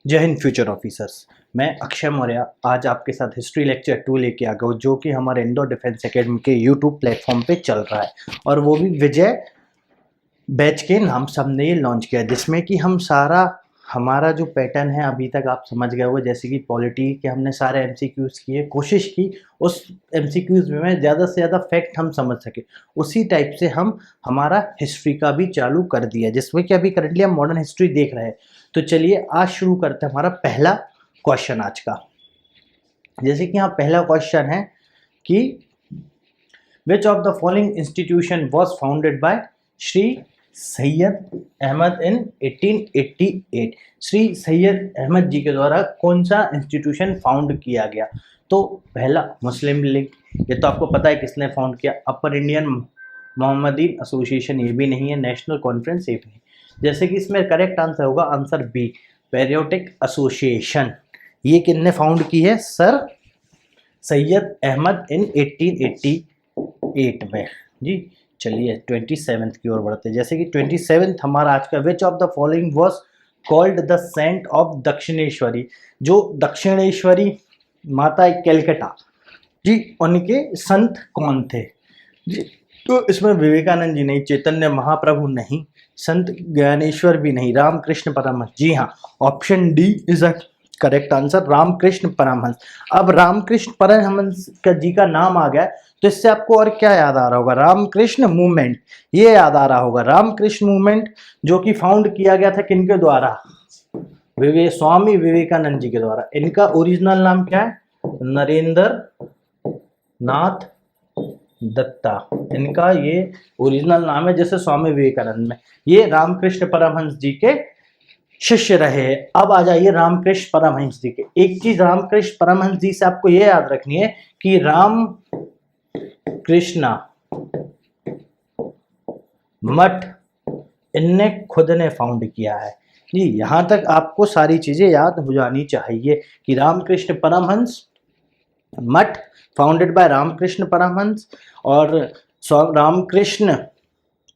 जय Hind future officers. मैं अक्षय मौर्य आज आपके साथ हिस्ट्री लेक्चर 2 लेके आ गया हूँ, जो कि हमारे इंडो डिफेंस एकेडमी के यूट्यूब प्लेटफॉर्म पे चल रहा है और वो भी विजय बैच के नाम से हमने ये लॉन्च किया, जिसमें कि हम सारा हमारा जो पैटर्न है अभी तक आप समझ गए हो। जैसे कि पॉलिटी के हमने सारे एमसीक्यूज किए, कोशिश की उस एमसीक्यूज में ज़्यादा से ज़्यादा फैक्ट हम समझ सके। उसी टाइप से हम हमारा हिस्ट्री का भी चालू कर दिया, जिसमें कि अभी करंटली हम मॉडर्न हिस्ट्री देख रहे हैं। तो चलिए आज शुरू करते हैं हमारा पहला क्वेश्चन आज का। जैसे कि यहाँ पहला क्वेश्चन है कि which of the following institution was founded by Shri Syed Ahmad in 1888। Shri Syed Ahmad ji के द्वारा कौन सा इंस्टीट्यूशन फाउंड किया गया? तो पहला मुस्लिम लीग, ये तो आपको पता है किसने फाउंड किया। अपर इंडियन मोहम्मदीन एसोसिएशन, ये भी नहीं है। नेशनल कॉन्फ्रेंस, ये भी नहीं। जैसे कि इसमें करेक्ट आंसर होगा आंसर बी, पेरियोडिक एसोसिएशन। ये किसने फाउंड की है? सर सैयद अहमद इन 1888 में जी। चलिए 27th की ओर बढ़ते हैं। जैसे कि 27th हमारा आज का, which of the following was called the saint of Dakshineshwari. जो दक्षिणेश्वरी माता कैलकटा जी, उनके संत कौन थे जी? तो इसमें विवेकानंद जी नहीं, चैतन्य महाप्रभु नहीं, संत ज्ञानेश्वर भी नहीं, रामकृष्ण परमहंस। जी हाँ, option D is a correct answer, Ramakrishna Paramahamsa. अब रामकृष्ण परमहंस का जी का नाम आ गया तो इससे आपको और क्या याद आ रहा होगा? रामकृष्ण मूवमेंट, ये याद आ रहा होगा। रामकृष्ण मूवमेंट जो कि फाउंड किया गया था किनके द्वारा? स्वामी विवेकानंद जी के द्वारा। इनका ओरिजिनल नाम क्या है? नरेंद्र नाथ दत्ता, इनका ये ओरिजिनल नाम है। जैसे स्वामी विवेकानंद में ये रामकृष्ण परमहंस जी के शिष्य रहे। अब आ जाइए रामकृष्ण परमहंस जी के। एक चीज रामकृष्ण परमहंस जी से आपको ये याद रखनी है कि राम कृष्णा मठ इनने खुद ने फाउंड किया है जी। यहां तक आपको सारी चीजें याद हो जानी चाहिए कि रामकृष्ण परमहंस मठ फाउंडेड बाय रामकृष्ण परमहंस, और रामकृष्ण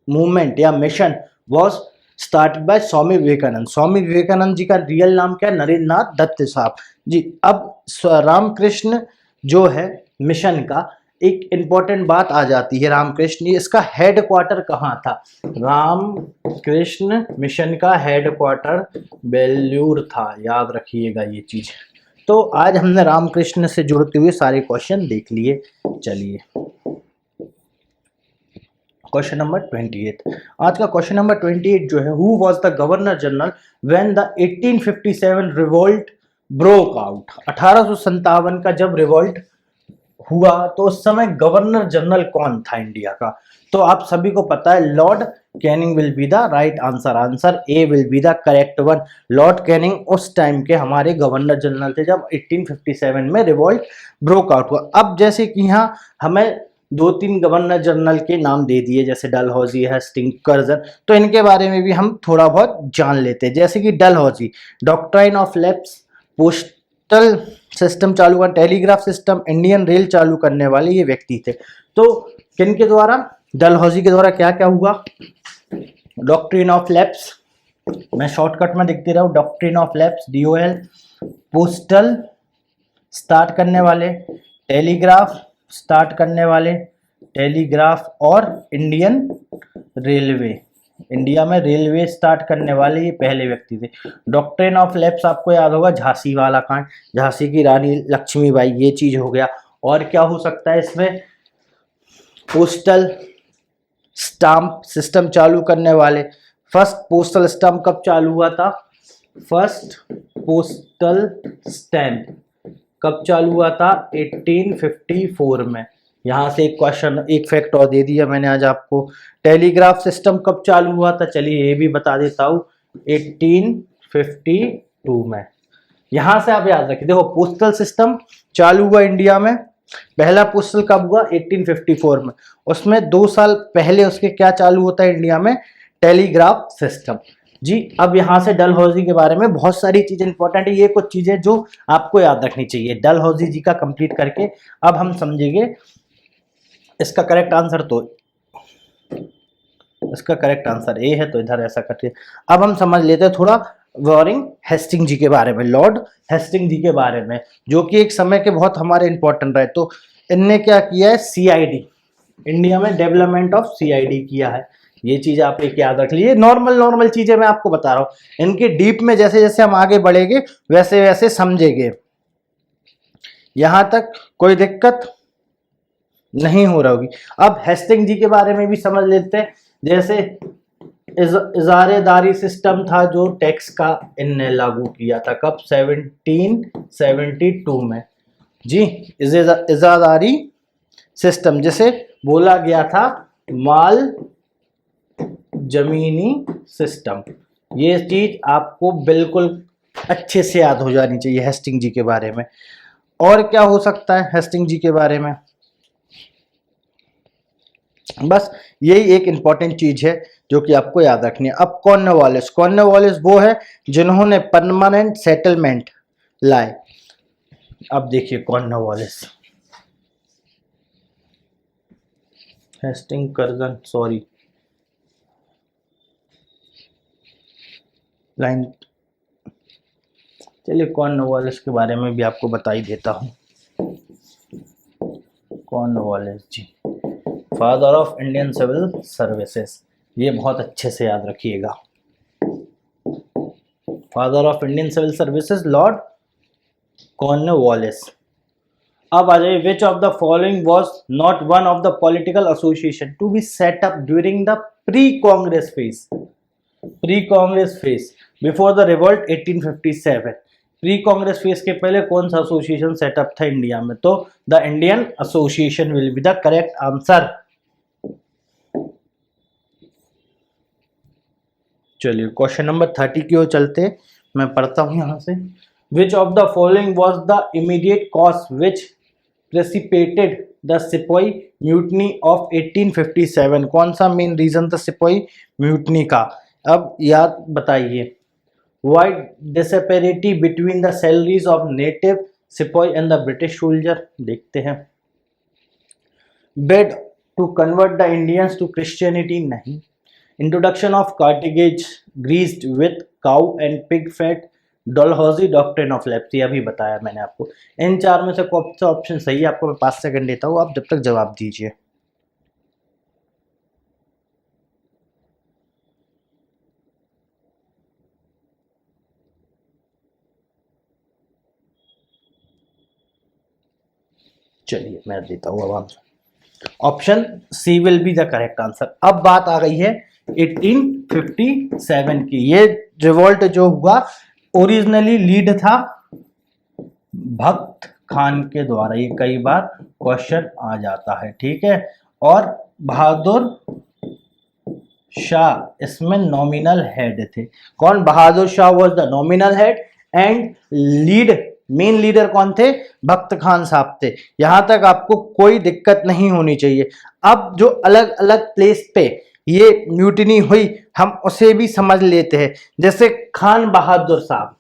मूवमेंट या mission was started by Swami Vivekananda. Swami Vivekananda ji का रियल नाम क्या है? नरेंद्र नाथ दत्त साहब जी। अब रामकृष्ण जो है मिशन का एक इंपॉर्टेंट बात आ जाती है। रामकृष्ण, इसका हेड क्वार्टर कहाँ था? रामकृष्ण मिशन का हेड क्वार्टर बेलूर था, याद रखिएगा ये चीज। तो आज हमने रामकृष्ण से जुड़ते हुए सारे क्वेश्चन देख लिए। चलिए क्वेश्चन नंबर 28। आज का क्वेश्चन नंबर 28 जो है, who was the governor general when the 1857 revolt broke out. 1857 का जब रिवोल्ट हुआ तो उस समय गवर्नर जनरल कौन था इंडिया का? तो आप सभी को पता है, Lord Canning will be the right answer. Answer A will be the correct one. Lord Canning उस टाइम के हमारे गवर्नर जनरल थे जब 1857 में रिवोल्ट ब्रोक आउट हुआ। अब जैसे कि यहाँ हमें 2-3 गवर्नर जनरल के नाम दे दिए, जैसे डलहौजी, हेस्टिंग, कर्जन, तो इनके बारे में भी हम थोड़ा बहुत जान लेते हैं। जैसे कि Dalhousie doctrine of lapse, postal system चालू कर, टेलीग्राफ सिस्टम, इंडियन रेल चालू करने वाले ये व्यक्ति थे। तो किनके द्वारा? डलहौजी के द्वारा क्या क्या हुआ? डॉक्ट्रिन ऑफ लैप्स, मैं शॉर्टकट में दिखते रहा हूं, doctrine of lapse DOL, postal start करने वाले, टेलीग्राफ स्टार्ट करने वाले, टेलीग्राफ, और इंडियन रेलवे, इंडिया में रेलवे स्टार्ट करने वाले ये पहले व्यक्ति थे। डॉक्ट्रिन ऑफ लैप्स आपको याद होगा, झांसी वाला कांड, झांसी की रानी लक्ष्मीबाई, ये चीज हो गया। और क्या हो सकता है इसमें? पोस्टल स्टाम्प सिस्टम चालू करने वाले। फर्स्ट पोस्टल स्टाम्प कब चालू हुआ था? फर्स्ट पोस्टल स्टैम्प कब चालू हुआ था? 1854 में। यहाँ से एक क्वेश्चन, एक फैक्ट और दे दिया मैंने आज आपको। टेलीग्राफ सिस्टम कब चालू हुआ था? चलिए ये भी बता देता हूँ, 1852 में। यहाँ से आप याद रखिए, देखो पोस्टल सिस्टम चालू हुआ इंडिया में, पहला पोस्टल कब हुआ? 1854 में। उसमें 2 साल पहले उसके क्या चालू होता है इंडिया में? टेलीग्राफ सिस्टम जी। अब यहाँ से डलहौजी के बारे में बहुत सारी चीजें इंपॉर्टेंट है, ये कुछ चीजें जो आपको याद रखनी चाहिए डलहौजी जी का कंप्लीट करके। अब हम समझेंगे इसका करेक्ट आंसर, तो इसका करेक्ट आंसर ए है, तो इधर ऐसा करते। अब हम समझ लेते हैं थोड़ा वॉरिंग हेस्टिंग जी के बारे में, लॉर्ड हेस्टिंग जी के बारे में, जो कि एक समय के बहुत हमारे इंपॉर्टेंट रहे। तो इनने क्या किया है, सीआईडी, इंडिया में डेवलपमेंट ऑफ सीआईडी किया है। ये चीज आप एक याद रख लीजिए। नॉर्मल नॉर्मल चीजें मैं आपको बता रहा हूँ, इनके डीप में जैसे जैसे हम आगे बढ़ेंगे वैसे वैसे समझेंगे। यहां तक कोई दिक्कत नहीं हो रहा होगी। अब हेस्टिंग जी के बारे में भी समझ लेते हैं। जैसे इजारेदारी सिस्टम था जो टैक्स का इनने लागू किया था, कब, 1772 में जी। इजारादारी सिस्टम जिसे बोला गया था माल जमीनी सिस्टम। ये चीज आपको बिल्कुल अच्छे से याद हो जानी चाहिए हेस्टिंग जी के बारे में। और क्या हो सकता है हेस्टिंग जी के बारे में, बस यही एक इंपॉर्टेंट चीज है जो कि आपको याद रखनी है। अब कॉर्नवालिस, कॉर्नवालिस वो है जिन्होंने परमानेंट सेटलमेंट लाए। अब देखिए Cornwallis, Hasting Curzon, sorry line, चलिए कॉर्नवालिस के बारे में भी आपको बता ही देता हूँ। Cornwallis ji, father of Indian civil services, ये बहुत अच्छे से याद रखिएगा। Father of Indian civil services Lord Cornwallis. अब आ जाइए, which of the following was not one of the political association to be set up during the pre Congress phase, pre Congress phase before the revolt 1857। Pre Congress phase के पहले कौन सा association setup था India में, तो the Indian association will be the correct answer. चलिए question number 30 की ओर चलते, मैं पढ़ता हूं यहां से। विच of the following was the immediate cause which precipitated the सिपाही म्यूटनी ऑफ 1857। कौन सा मेन रीजन था सिपाही म्यूटनी का, अब याद बताइए। Wide disparity between the salaries of native सिपाही एंड द ब्रिटिश सोल्जर, देखते हैं। Bid to convert the Indians to Christianity, नहीं। Introduction of cartridges greased with cow and pig fat, Dalhousie doctrine of lapse, अभी बताया मैंने आपको। इन चार में से कौन सा ऑप्शन सही है, आपको मैं 5 सेकंड देता हूँ, आप जब तक जवाब दीजिए। चलिए मैं देता हूँ अब answer. Option C will be the correct answer. अब बात आ गई है 1857 की। ये रिवोल्ट जो हुआ ओरिजिनली लीड था भक्त खान के द्वारा, ये कई बार क्वेश्चन आ जाता है, ठीक है। और बहादुर शाह इसमें नॉमिनल हेड थे। कौन, Bahadur Shah was the nominal head and lead, main leader कौन थे, भक्त खान साहब थे। यहां तक आपको कोई दिक्कत नहीं होनी चाहिए। अब जो अलग अलग प्लेस पे ये म्यूटिनी हुई हम उसे भी समझ लेते हैं। जैसे खान बहादुर साहब,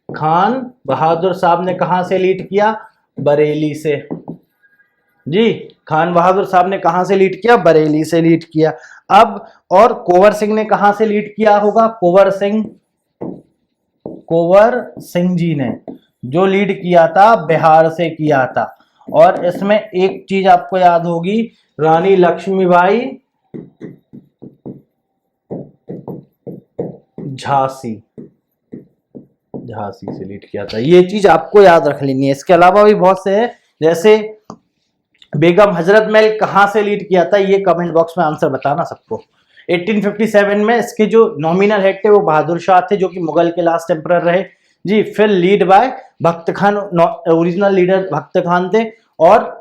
खान बहादुर साहब ने कहां से लीड किया, बरेली से जी। खान बहादुर साहब ने कहां से लीड किया, बरेली से लीड किया। अब और कुंवर सिंह ने कहां से लीड किया होगा, कुंवर सिंह जी ने जो लीड किया था बिहार से किया था। और इसमें एक चीज आपको याद होगी, रानी लक्ष्मीबाई झांसी से लीड किया था। ये चीज आपको याद रख लेनी है। इसके अलावा भी बहुत से हैं, जैसे बेगम हजरत महल कहां से लीड किया था, ये कमेंट बॉक्स में आंसर बताना सबको। 1857 में इसके जो नॉमिनल हेड थे वो बहादुर शाह थे, जो कि मुगल के लास्ट एम्परर रहे जी। फिर लीड बाय भक्त खान, ओरिजिनल लीडर भक्त खान थे। और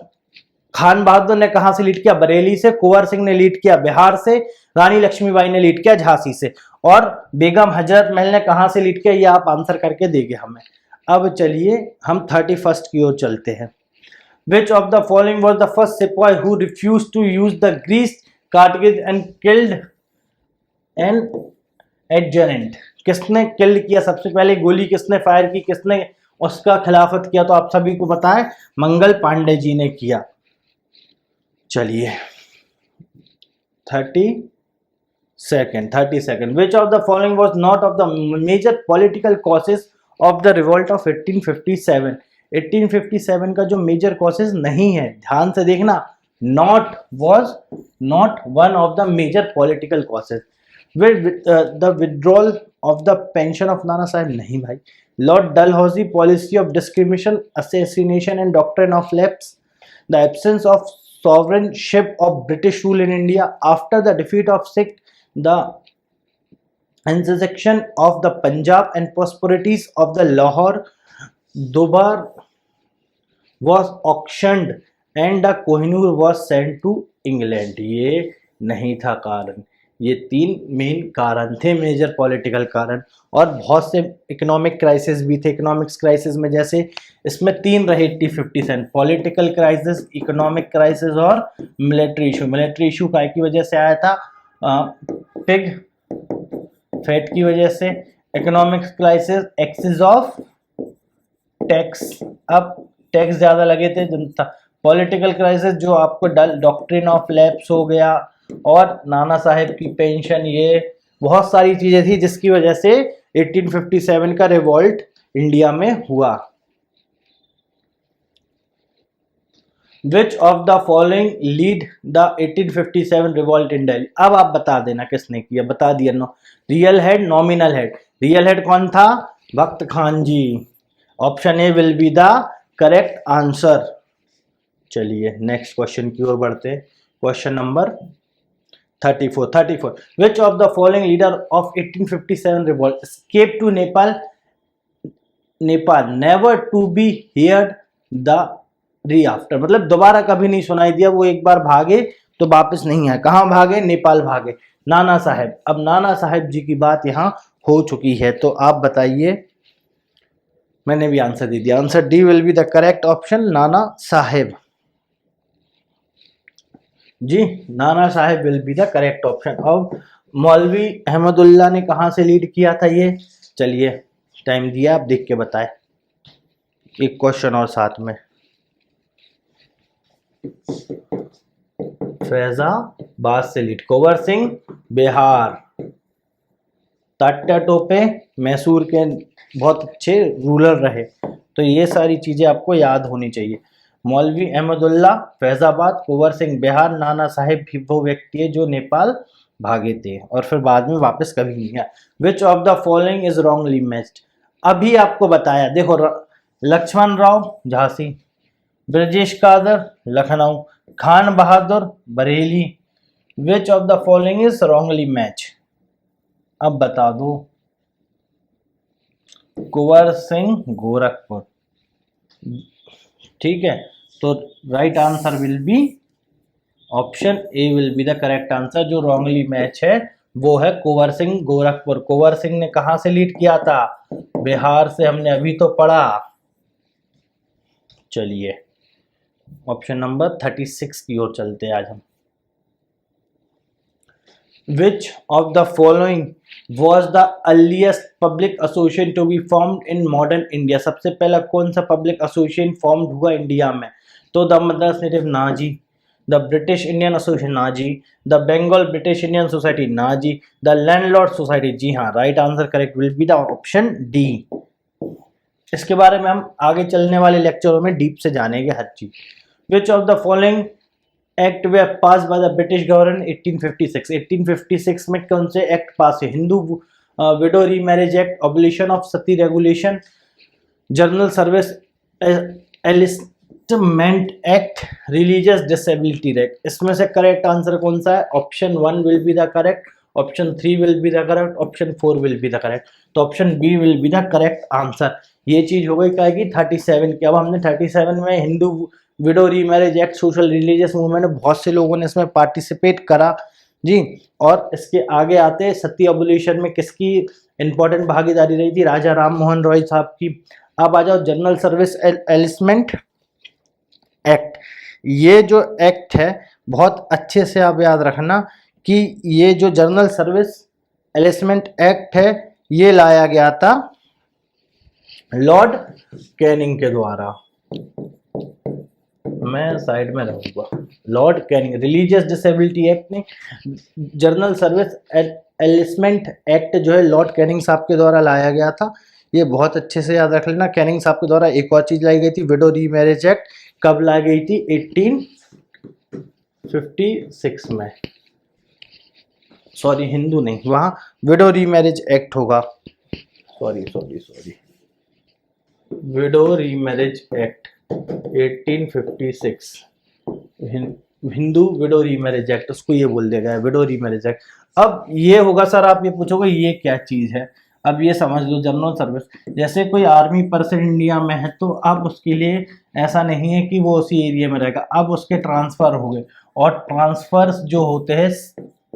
खान बहादुर ने कहां से लीड किया, बरेली से। कुंवर सिंह ने लीड किया बिहार से। रानी लक्ष्मीबाई ने लीड किया झांसी से। और बेगम हजरत महल ने कहां से लीड किया, ये आप आंसर करके देंगे हमें। अब चलिए हम 31st की ओर चलते हैं। Which of the following was the first sepoy who refused to use the greased cartridge and killed an adjutant? किसने किल किया, सबसे पहले गोली किसने फायर की, किसने उसका खिलाफत किया, तो आप सभी को पता है मंगल पांडे जी ने किया। चलिए 36 Second, 32nd. Which of the following was not of the major political causes of the revolt of 1857? 1857 का जो मेजर कॉसेज नहीं है, ध्यान से देखना, not was not one of the major political causes. The withdrawal of the pension of Nana Sahib, नहीं भाई. Lord Dalhousie, policy of discrimination, assassination and doctrine of lapse, the absence of sovereignship of British rule in India after the defeat of Sikh, the annexation of the Punjab and prosperities of the Lahore Dobar was auctioned and the Kohinoor was sent to England. ये नहीं था कारण. ये तीन main कारण थे, major political कारण, और बहुत से इकोनॉमिक क्राइसिस भी थे. इकोनॉमिक्स क्राइसिस में जैसे इसमें तीन रहे 1857, पॉलिटिकल क्राइसिस, इकोनॉमिक क्राइसिस और मिलिट्री इशू. मिलिट्री इशू काय की वजह से आया था? पिग फैट की वजह से. Economics crisis, excess of tax, अब टैक्स ज़्यादा लगे थे जनता. पॉलिटिकल क्राइसिस जो आपको डॉक्ट्रिन ऑफ लैप्स हो गया और नाना साहेब की पेंशन, ये बहुत सारी चीज़ें थी जिसकी वजह से 1857 का रिवॉल्ट इंडिया में हुआ. Which of the following lead the 1857 revolt in Delhi? अब आप बता देना किसने किया, बता दिया. No, real head, nominal head. Real head कौन था? Bakht Khan ji. Option A will be the correct answer. चलिए नेक्स्ट क्वेश्चन की ओर बढ़ते हैं. Question number 34. Which of the following leader of 1857 revolt escaped to Nepal never to be heard the re after? मतलब दोबारा कभी नहीं सुनाई दिया. वो एक बार भागे तो वापस नहीं आए. कहाँ भागे? नेपाल भागे. नाना साहेब. अब नाना साहेब जी की बात यहाँ हो चुकी है, तो आप बताइए. मैंने भी आंसर दे दिया. Answer D will be the correct option, Nana Saheb ji. Nana Saheb will be the correct option. अब मौलवी अहमदुल्ला ने कहाँ से लीड किया था ये? चलिए टाइम दिया, आप देख के बताएं. एक क्वेश्चन और साथ में. फैजाबाद से लीड. कुंवर सिंह बिहार. तात्या टोपे मैसूर के बहुत अच्छे रूलर रहे. तो ये सारी चीज़ें आपको याद होनी चाहिए. मौलवी अहमदुल्ला फैजाबाद, कुंवर सिंह बिहार, नाना साहेब भी वो व्यक्ति है जो नेपाल भागे थे और फिर बाद में वापस कभी नहीं आया. Which of the following is wrongly matched? अभी आपको बताया. देखो, Lakshman Rao Jhansi, Brajesh Kadar Lucknow, Khan Bahadur Bareilly. Which of the following is wrongly match? अब बता दो. कुंवर सिंह गोरखपुर. ठीक है, तो right answer will be option A will be the correct answer. जो रॉन्गली मैच है वो है कुंवर सिंह गोरखपुर. कुंवर सिंह ने कहां से लीड किया था? बिहार से. हमने अभी तो पढ़ा. चलिए ऑप्शन नंबर 36 की ओर चलते हैं आज हम. Which of the following was the earliest public association to be formed in modern India? सबसे पहला कौन सा पब्लिक एसोसिएशन फॉर्म्ड हुआ इंडिया में? तो द मद्रास नेटिव ना जी, द ब्रिटिश इंडियन एसोसिएशन ना जी, the Bengal British Indian society ना जी, द लैंडलॉर्ड सोसाइटी जी हाँ. Right answer correct will be the option D. इसके बारे में हम आगे चलने वाले लेक्चरों में डीप से जानेंगे हर चीज. Which of the following act were passed by the British government 1856? 1856 में कौन से एक्ट पास है? Hindu widow remarriage act, abolition of sati regulation, general service enlistment act, religious disability act. इसमें से करेक्ट आंसर कौन सा है? Option 1 will be the correct, option 3 will be the correct, option 4 will be the correct. तो option B will be the correct answer. ये चीज हो गई क्या की 37 की. अब हमने 37 में Hindu widow remarriage act, social religious movement, बहुत से लोगों ने इसमें पार्टिसिपेट करा जी. और इसके आगे आते सती एबोलिशन में किसकी इंपॉर्टेंट भागीदारी रही थी? राजा राम मोहन रॉय साहब की. अब आ जाओ जनरल सर्विस एलिस्टमेंट एक्ट. ये जो एक्ट है बहुत अच्छे से आप याद रखना कि ये जो जनरल सर्विस एलिस्टमेंट एक्ट है ये लाया गया था लॉर्ड कैनिंग के द्वारा. मैं साइड में रहूंगा। Lord Canning, religious disability act नहीं, जर्नल सर्विस एलिसमेंट एक्ट जो है लॉर्ड कैनिंग साहब के द्वारा लाया गया था। ये बहुत अच्छे से याद रख लेना। कैनिंग साहब के द्वारा एक और चीज लाई गई थी, विडो री मैरिज एक्ट। कब लाई गई थी? 1856 में। सॉरी, हिंदू नहीं, वहाँ विडो री मैरिज एक्ट होगा। सॉरी, विडो री मैरिज एक्ट 1856, हिंदू विडो री मैरिज एक्ट, उसको ये बोल देगा विडो री मैरिज एक्ट। अब ये होगा सर, आप ये पूछोगे ये क्या चीज है। अब ये समझ लो, जनरल सर्विस, जैसे कोई आर्मी पर्सन इंडिया में है तो अब उसके लिए ऐसा नहीं है कि वो उसी एरिया में रहेगा, अब उसके ट्रांसफर हो गए। और ट्रांसफर्स जो होते हैं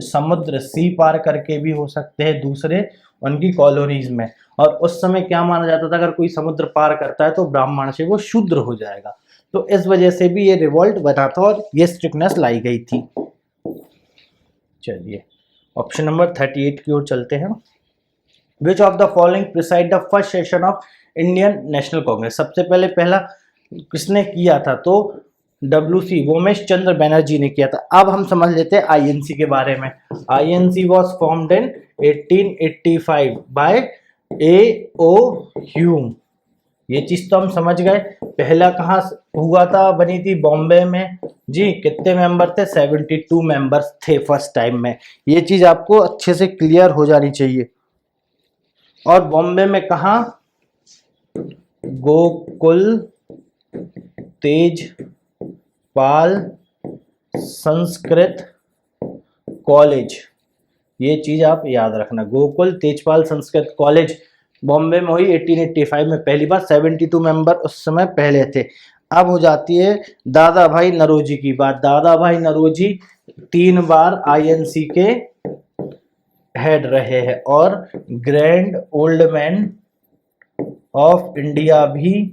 समुद्र सी पार करके भी हो सकते हैं दूसरे उनकी कॉलोनीज में। और उस समय क्या माना जाता था, अगर कोई समुद्र पार करता है तो ब्राह्मण से वो शूद्र हो जाएगा। तो इस वजह से भी ये रिवॉल्ट बना था और ये स्ट्रिक्टनेस लाई गई थी। चलिए ऑप्शन नंबर 38 की ओर चलते हैं। Which of the following preside the first session of Indian national Congress? सबसे पहला किसने किया था? तो WC वोमेश चंद्र बैनर्जी ने किया था। अब हम समझ लेते हैं INC के बारे में। INC was formed in 1885 by A.O. Hume. ये चीज तो हम समझ गए। पहला कहाँ हुआ था? बनी थी बॉम्बे में जी। कितने मेंबर थे? 72 मेंबर्स थे फर्स्ट टाइम में। ये चीज आपको अच्छे से क्लियर हो जानी चाहिए। और बॉम्बे में कहाँ? गोकुल तेजपाल संस्कृत कॉलेज, ये चीज आप याद रखना। गोकुल तेजपाल संस्कृत कॉलेज बॉम्बे में हुई 1885 में पहली बार। 72 मेंबर उस समय पहले थे। अब हो जाती है दादा भाई नौरोजी की बात। दादा भाई नौरोजी 3 बार INC के हेड रहे हैं और grand old man of India भी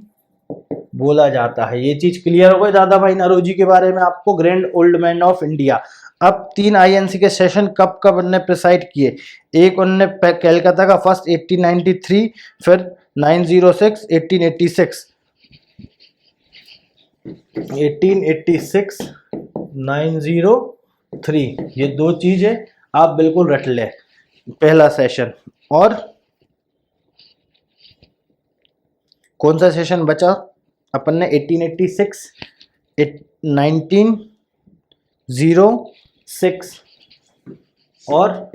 बोला जाता है। ये चीज क्लियर हो गई दादा भाई नौरोजी के बारे में आपको, grand old man of India. अब 3 INC के सेशन कब कब उन्होंने प्रिसाइड किए? एक उन्होंने कैलकाता का फर्स्ट 1893, फिर 906, 1886, 903। ये दो चीजें आप बिल्कुल रट ले, पहला सेशन। और कौन सा सेशन बचा अपन ने? 1886, 1906 और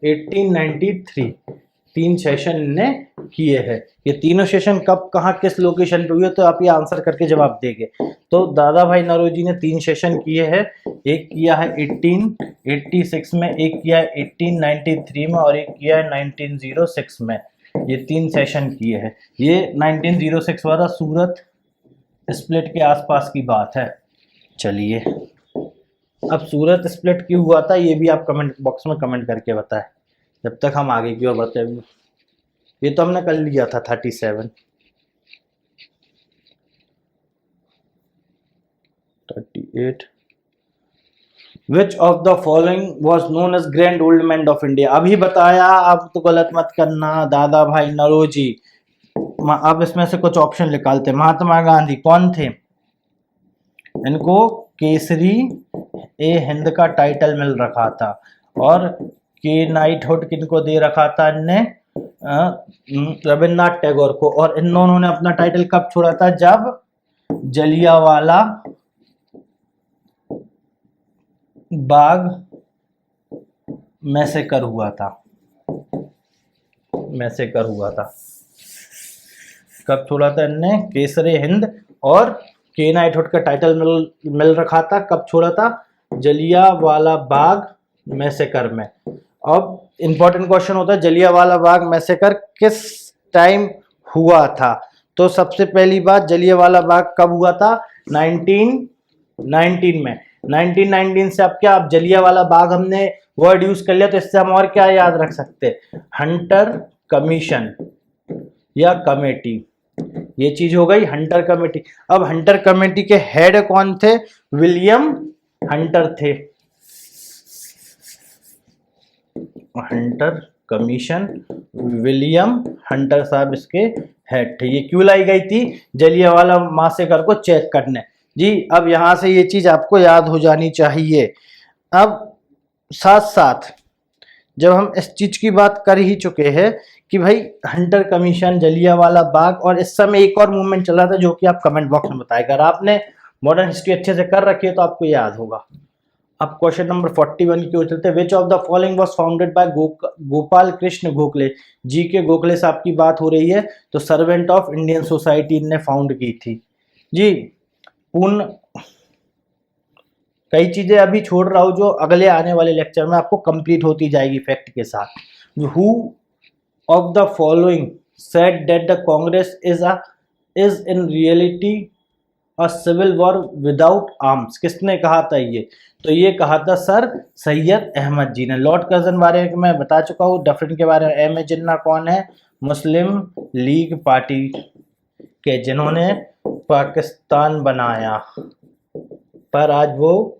1893। 3 सेशन ने किए हैं। ये तीनों सेशन कब कहाँ किस लोकेशन पे हुए तो आप ये आंसर करके जवाब देंगे। तो दादा भाई नौरोजी ने 3 सेशन किए हैं। एक किया है 1886 में, एक किया है 1893 में और एक किया है 1906 में। ये 3 सेशन किए हैं। ये 1906 वाला सूरत स्प्लिट के आसपास की बात है। चलिए अब सूरत स्प्लिट क्यों हुआ था ये भी आप कमेंट बॉक्स में कमेंट करके बताएं, जब तक हम आगे की ओर बताएंगे। ये तो हमने कर लिया था 37, 38। Which of the following was known as grand old man of India? अभी बताया, अब तो गलत मत करना। दादा भाई नौरोजी। अब इसमें से कुछ ऑप्शन निकालते। महात्मा गांधी कौन थे? इनको केसरी ए हिंद का टाइटल मिल रखा था। और के नाइटहुड किनको दे रखा था इनने? रविन्द्रनाथ टैगोर को। और इन दोनों ने अपना टाइटल कब छोड़ा था? जब जलियांवाला बाग मैसेकर हुआ था। कब छोड़ा था इनने? केसरे हिंद और के नाइटहुड का टाइटल मिल रखा था। कब छोड़ा था? जलियांवाला बाग मैसेकर में। अब इंपॉर्टेंट क्वेश्चन होता है जलियांवाला बाग मैसेकर किस टाइम हुआ था? तो सबसे पहली बात, जलियांवाला बाग कब हुआ था? 1919 में। 1919 से अब क्या, अब जलियांवाला बाग हमने वर्ड यूज कर लिया तो इससे हम और क्या याद रख सकते? हंटर कमीशन या कमेटी। ये चीज हो गई हंटर कमेटी। अब हंटर कमेटी के हेड कौन थे? विलियम हंटर थे। हंटर कमीशन, विलियम हंटर साहब इसके हेड थे। ये क्यों लाई गई थी? जलियांवाला मैसेकर को चेक करने। जी। अब यहाँ से ये चीज आपको याद हो जानी चाहिए। अब साथ साथ जब हम इस चीज की बात कर ही चुके हैं कि भाई हंटर कमीशन, जलियांवाला बाग, और इस समय एक और मूवमेंट चल रहा था जो कि आप कमेंट बॉक्स में बताएगा। अगर आपने मॉडर्न हिस्ट्री अच्छे से कर रखी है तो आपको याद होगा। अब क्वेश्चन नंबर 41 की ओर चलते हैं। Which of the following was founded by Gopal Krishna Gokhale. G K Gokhale साहब की बात हो रही है, तो सर्वेंट ऑफ इंडियन सोसाइटी ने फाउंड की थी। जी। पूर्ण कई चीजें अभी छोड़ रहा हूं जो अगले आने वाले लेक्चर में आपको कंप्लीट होती जाएगी फैक्ट के साथ। Who of the following said that the Congress is in reality a civil war without arms. किसने कहा था ये? तो ये कहा था सर सैयद अहमद जी ने। लॉर्ड कर्जन बारे में मैं बता चुका हूँ। डफरिन के बारे में एम ए जिन्ना कौन है? मुस्लिम लीग पार्टी के, जिन्होंने पाकिस्तान बनाया, पर आज वो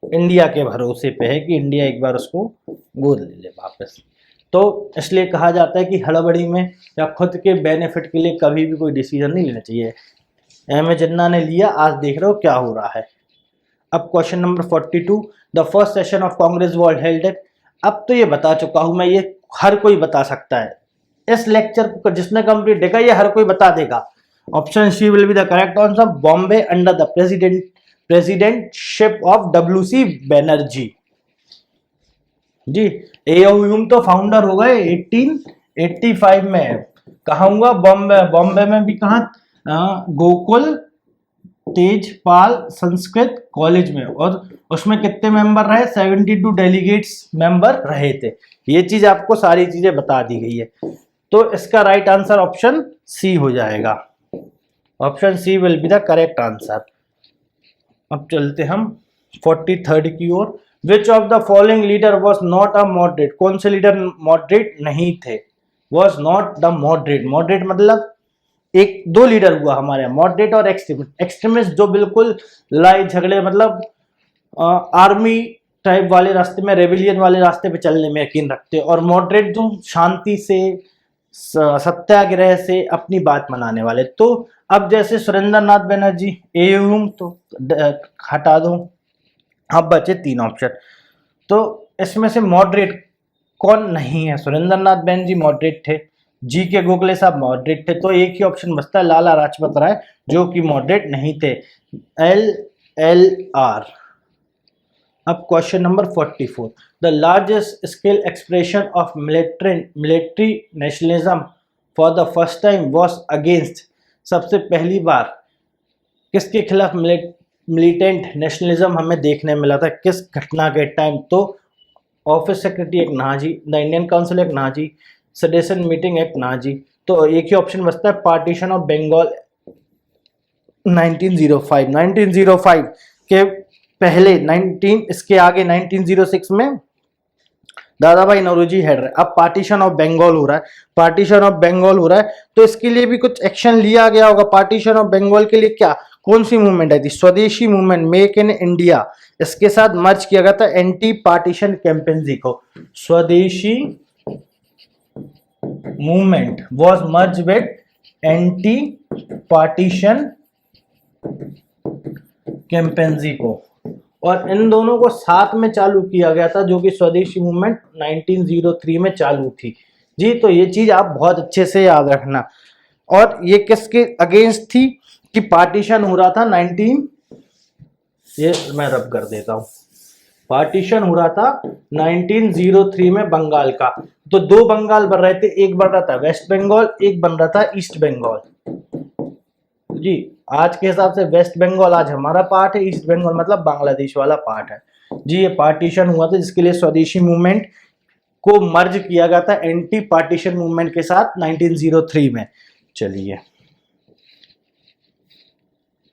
इंडिया के भरोसे पे है कि इंडिया एक बार उसको गोद ले ले वापस। तो इसलिए कहा जाता है कि हड़बड़ी में या खुद के बेनिफिट के लिए कभी भी कोई डिसीजन नहीं लेना चाहिए। एम ए जिन्ना ने लिया, आज देख रहे हो क्या हो रहा है। अब question number 42, the first session of Congress was held at. अब तो ये बता चुका हूं मैं, ये हर कोई बता सकता है। इस लेक्चर को जिसने कंप्लीट देखा ये हर कोई बता देगा। Option C will be the correct answer. Bombay under the presidentship of WC Banerjee. जी। एओयूम तो फाउंडर हो गए 1885 में। कहा हुआ? बॉम्बे। बॉम्बे में भी कहा? गोकुल तेजपाल संस्कृत कॉलेज में। और उसमें कितने मेंबर रहे? 72 डेलीगेट्स मेंबर रहे थे। ये चीज आपको सारी चीजें बता दी गई है। तो इसका राइट आंसर ऑप्शन सी हो जाएगा। Option C will be the correct answer. अब चलते हम 43rd की ओर। Which of the following leader was not a moderate. कौन से लीडर मॉडरेट नहीं थे? Was not the moderate. Moderate मतलब एक दो लीडर हुआ हमारे यहाँ, मॉडरेट और एक्सट्रीमिस्ट। एक्सट्रीमिस्ट जो बिल्कुल लड़ाई झगड़े मतलब आर्मी टाइप वाले रास्ते में, रेबिलियन वाले रास्ते पे चलने में यकीन रखते, और मॉडरेट जो शांति से सत्याग्रह से अपनी बात मनाने वाले। तो अब जैसे सुरेंद्र नाथ बनर्जी एयूम तो हटा दो, अब बचे 3 ऑप्शन। तो इसमें से मॉडरेट कौन नहीं है? सुरेंद्र नाथ बनर्जी मॉडरेट थे, जी के गोखले साहब मॉडरेट थे, तो एक ही ऑप्शन बचता है लाला लाजपत राय जो कि मॉडरेट नहीं थे। LLR। अब question number 44, the largest scale expression of military nationalism for the first time was against. सबसे पहली बार किसके खिलाफ मिलिटेंट नेशनलिज्म हमें देखने मिला था? किस घटना के टाइम? तो ऑफिस सेक्रेटरी एक नाजी, द इंडियन काउंसिल एक नाजी, सेडेशन मीटिंग एक नाजी। तो एक ही ऑप्शन बचता है, पार्टीशन ऑफ बंगाल 1905। 1905 के पहले 19 इसके आगे 1906 में दादा भाई नौरोजी हेड रहे। अब पार्टीशन ऑफ बंगाल हो रहा है, पार्टीशन ऑफ बंगाल हो रहा है, तो इसके लिए भी कुछ एक्शन लिया गया होगा। पार्टीशन ऑफ बंगाल के लिए क्या कौन सी मूवमेंट आई थी? स्वदेशी मूवमेंट, मेक इन इंडिया, इसके साथ मर्ज किया गया था एंटी पार्टीशन कैंपेन्जी को। Swadeshi movement was merge with anti partition कैंपेन्जी को, और इन दोनों को साथ में चालू किया गया था, जो कि स्वदेशी मूवमेंट 1903 में चालू थी। जी। तो ये चीज आप बहुत अच्छे से याद रखना। और ये किसके अगेंस्ट थी कि पार्टीशन हो रहा था 19, ये मैं रब कर देता हूं, पार्टीशन हो रहा था 1903 में बंगाल का। तो 2 बंगाल बन रहे थे, एक बन रहा था वेस्ट बंगाल, एक बन रहा था ईस्ट बंगाल। जी। आज के हिसाब से वेस्ट बंगाल आज हमारा पार्ट है, ईस्ट बंगाल मतलब बांग्लादेश वाला पार्ट है। जी। ये पार्टीशन हुआ था जिसके लिए स्वदेशी मूवमेंट को मर्ज किया गया था एंटी पार्टीशन मूवमेंट के साथ 1903 में। चलिए,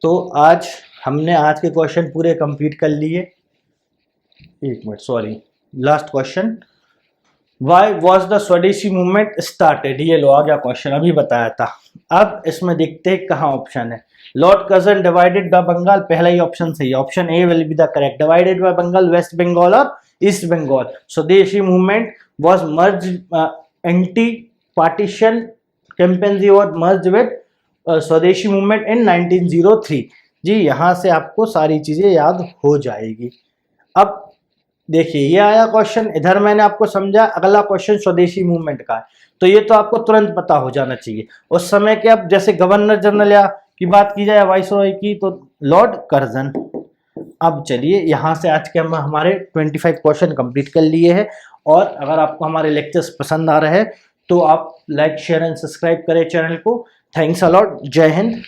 तो आज हमने आज के क्वेश्चन पूरे कंप्लीट कर लिए। एक minute, sorry, last question, why was the स्वदेशी मूवमेंट स्टार्टेड? ये लो आ गया क्वेश्चन, अभी बताया था। अब इसमें देखते हैं कहाँ ऑप्शन है। Lord Curzon divided the Bengal, पहला ही ऑप्शन सही है, option A will be the correct. Divided by Bengal, west Bengal और east Bengal. Swadeshi movement was merge anti partition कैंपेन्जी और मर्ज विद स्वदेशी मूवमेंट इन 1903। जी यहाँ से आपको सारी चीज़ें याद हो जाएगी। अब देखिए ये आया क्वेश्चन, इधर मैंने आपको समझा, अगला क्वेश्चन स्वदेशी मूवमेंट का है, तो ये तो आपको तुरंत पता हो जाना चाहिए। उस समय के अब जैसे गवर्नर जनरल या की बात की जाए वाइसरॉय की, तो लॉर्ड कर्जन। अब चलिए यहाँ से आज के हम हमारे 25 क्वेश्चन कंप्लीट कर लिए हैं। और अगर आपको हमारे लेक्चर्स पसंद आ रहे हैं तो आप लाइक शेयर एंड सब्सक्राइब करें चैनल को। Thanks a lot. जय हिंद।